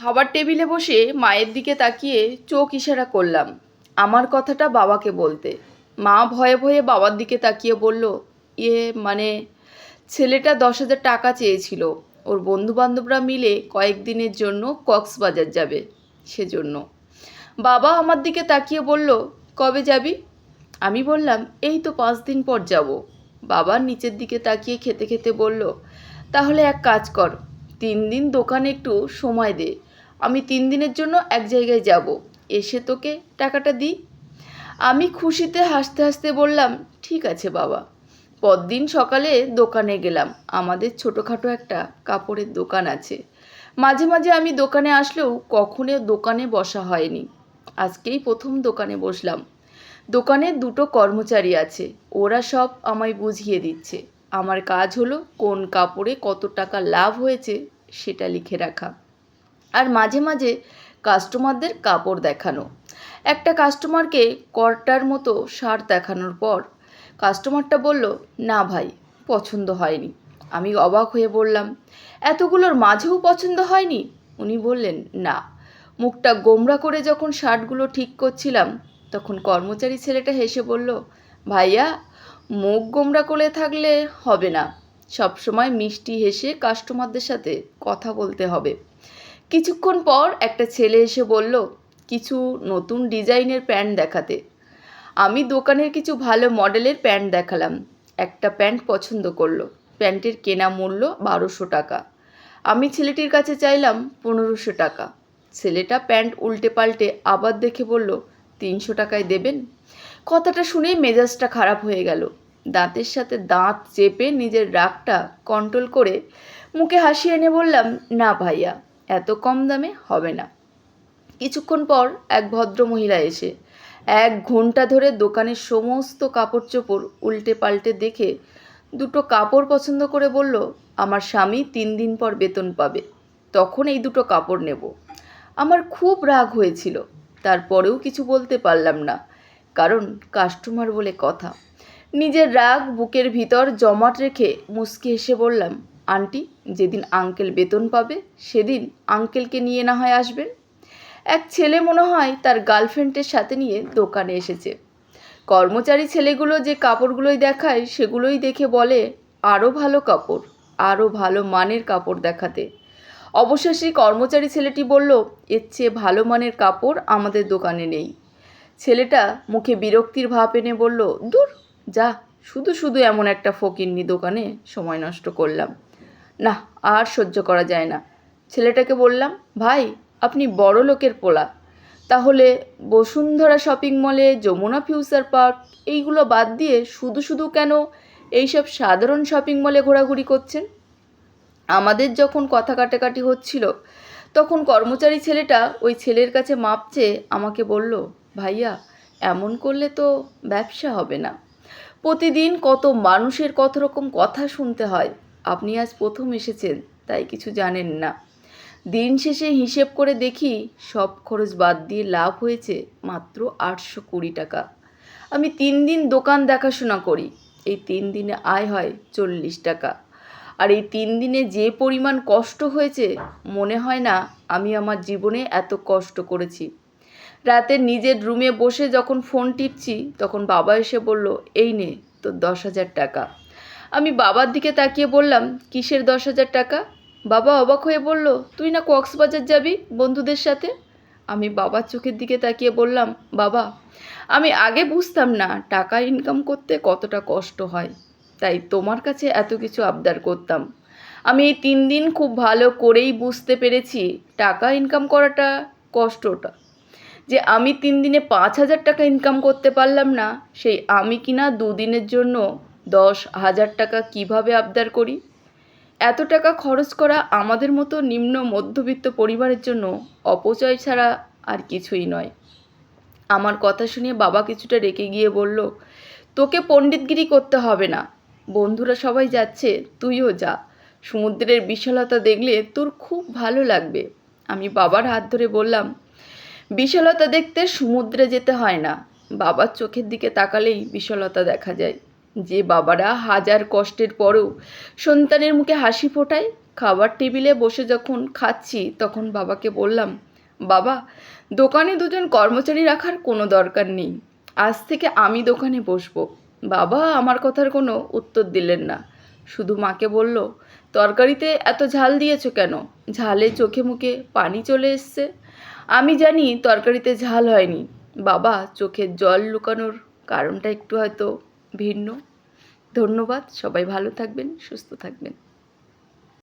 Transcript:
খাবার টেবিলে বসে মায়ের দিকে তাকিয়ে চোখ ইশারা করলাম আমার কথাটা বাবাকে বলতে। মা ভয়ে ভয়ে বাবার দিকে তাকিয়ে বলল, মানে ছেলেটা 10,000 টাকা চেয়েছিল, ওর বন্ধুবান্ধবরা মিলে কয়েকদিনের জন্য কক্সবাজার যাবে, সেজন্য। বাবা আমার দিকে তাকিয়ে বলল, কবে যাবি? আমি বললাম, এই তো 5 দিন পর যাব। বাবা নিচের দিকে তাকিয়ে খেতে খেতে বলল, তাহলে এক কাজ কর, 3 দিন দোকানে একটু সময় দে, আমি 3 দিনের জন্য এক জায়গায় যাব, এসে তোকে টাকাটা দিই। আমি খুশিতে হাসতে হাসতে বললাম, ঠিক আছে বাবা। পরদিন সকালে দোকানে গেলাম। আমাদের ছোটোখাটো একটা কাপড়ের দোকান আছে। মাঝে মাঝে আমি দোকানে আসলেও কখনো দোকানে বসা হয়নি। আজকেই প্রথম দোকানে বসলাম। দোকানে 2টো কর্মচারী আছে, ওরা সব আমায় বুঝিয়ে দিচ্ছে। আমার কাজ হলো কোন কাপড়ে কত টাকা লাভ হয়েছে সেটা লিখে রাখা, আর মাঝে মাঝে কাস্টমারদের কাপড় দেখানো। একটা কাস্টমারকে কর্টার মতো শার্ট দেখানোর পর কাস্টমারটা বলল, না ভাই, পছন্দ হয়নি। আমি অবাক হয়ে বললাম, এতগুলোর মাঝেও পছন্দ হয়নি? উনি বললেন, না। মুখটা গোমড়া করে যখন শার্টগুলো ঠিক করছিলাম তখন কর্মচারী ছেলেটা হেসে বলল, ভাইয়া, মুখ গোমড়া করে থাকলে হবে না, সবসময় মিষ্টি হেসে কাস্টমারদের সাথে কথা বলতে হবে। কিছুক্ষণ পর একটা ছেলে এসে বলল, কিছু নতুন ডিজাইনের প্যান্ট দেখাতে। আমি দোকানের কিছু ভালো মডেলের প্যান্ট দেখালাম। একটা প্যান্ট পছন্দ করলো। প্যান্টের কেনা মূল্য 1200 টাকা। আমি ছেলেটির কাছে চাইলাম 1500 টাকা। ছেলেটা প্যান্ট উল্টে পাল্টে আবার দেখে বলল, 300 টাকায় দেবেন? কথাটা শুনেই মেজাজটা খারাপ হয়ে গেল। দাঁতের সাথে দাঁত চেপে নিজের রাগটা কন্ট্রোল করে মুখে হাসি এনে বললাম, না ভাইয়া, এত কম দামে হবে না। কিছুক্ষণ পর এক ভদ্র মহিলা এসে 1 ঘন্টা ধরে দোকানের সমস্ত কাপড় চোপড় উল্টে পাল্টে দেখে 2টো কাপড় পছন্দ করে বলল, আমার স্বামী 3 দিন পর বেতন পাবে, তখন এই 2টো কাপড় নেব। আমার খুব রাগ হয়েছিল, তারপরেও কিছু বলতে পারলাম না, কারণ কাস্টমার বলে কথা। নিজের রাগ বুকের ভিতর জমাট রেখে মুচকি হেসে বললাম, আন্টি, যেদিন আঙ্কেল বেতন পাবে সেদিন আঙ্কেলকে নিয়ে না হয় আসবেন। এক ছেলে মনে হয় তার গার্লফ্রেন্ডের সাথে নিয়ে দোকানে এসেছে। কর্মচারী ছেলেগুলো যে কাপড়গুলোই দেখায় সেগুলোই দেখে বলে, আরও ভালো কাপড়, আরও ভালো মানের কাপড় দেখাতে। অবশেষে কর্মচারী ছেলেটি বলল, এর চেয়ে ভালো মানের কাপড় আমাদের দোকানে নেই। ছেলেটা মুখে বিরক্তির ভাব এনে বলল, দূর যা, শুধু শুধু এমন একটা ফকিন্নি দোকানে সময় নষ্ট করলাম। না, আর সহ্য করা যায় না। ছেলেটাকে বললাম, ভাই, আপনি বড় লোকের পোলা, তাহলে বসুন্ধরা শপিং মলে, যমুনা ফিউচার পার্ক এইগুলো বাদ দিয়ে শুধু শুধু কেন এইসব সাধারণ শপিং মলে ঘোরাঘুরি করছেন? আমাদের যখন কথা কাটাকাটি হচ্ছিল তখন কর্মচারী ছেলেটা ওই ছেলের কাছে মাপ চেয়ে আমাকে বলল, ভাইয়া, এমন করলে তো ব্যবসা হবে না। প্রতিদিন কত মানুষের কত রকম কথা শুনতে হয়। আপনি আজ প্রথম এসেছেন তাই কিছু জানেন না। দিন শেষে হিসেব করে দেখি সব খরচ বাদ দিয়ে লাভ হয়েছে মাত্র 820 টাকা। আমি 3 দিন দোকান দেখাশোনা করি, এই 3 দিনে আয় হয় 40 টাকা। আর এই 3 দিনে যে পরিমাণ কষ্ট হয়েছে, মনে হয় না আমি আমার জীবনে এত কষ্ট করেছি। রাতে নিজের রুমে বসে যখন ফোন টিপছি তখন বাবা এসে বলল, এই নে তোর 10,000 টাকা। আমি বাবার দিকে তাকিয়ে বললাম, কিসের 10,000 টাকা? বাবা অবাক হয়ে বলল, তুই না কক্সবাজার যাবি বন্ধুদের সাথে। আমি বাবার চোখের দিকে তাকিয়ে বললাম, বাবা, আমি আগে বুঝতাম না টাকা ইনকাম করতে কতটা কষ্ট হয়, তাই তোমার কাছে এত কিছু আবদার করতাম। আমি এই 3 দিন খুব ভালো করেই বুঝতে পেরেছি টাকা ইনকাম করাটা কষ্টটা। যে আমি 3 দিনে 5,000 টাকা ইনকাম করতে পারলাম না, সেই আমি কিনা 2 দিনের জন্য 10,000 টাকা কীভাবে আবদার করি। এত টাকা খরচ করা আমাদের মতো নিম্ন মধ্যবিত্ত পরিবারের জন্য অপচয় ছাড়া আর কিছুই নয়। আমার কথা শুনে বাবা কিছুটা রেগে গিয়ে বলল, তোকে পণ্ডিতগিরি করতে হবে না, বন্ধুরা সবাই যাচ্ছে, তুইও যা, সমুদ্রের বিশালতা দেখলে তোর খুব ভালো লাগবে। আমি বাবার হাত ধরে বললাম, বিশালতা দেখতে সমুদ্রে যেতে হয় না, বাবার চোখের দিকে তাকালেই বিশালতা দেখা যায়। যে বাবারা হাজার কষ্টের পরেও সন্তানের মুখে হাসি ফোটায় খাবার টেবিলে বসে যখন খাচ্ছি তখন বাবাকে বললাম, বাবা, দোকানে দুজন কর্মচারী রাখার কোনো দরকার নেই, আজ থেকে আমি দোকানে বসবো। বাবা আমার কথার কোনো উত্তর দিলেন না, শুধু মাকে বলল, তরকারিতে এত ঝাল দিয়েছো কেন? ঝালে চোখে মুখে পানি চলে এসছে। আমি জানি তরকারিতে ঝাল হয়নি। বাবা চোখের জল লুকানোর কারণটা একটু হয়তো ভিন্ন। ধন্যবাদ, সবাই ভালো থাকবেন, সুস্থ থাকবেন।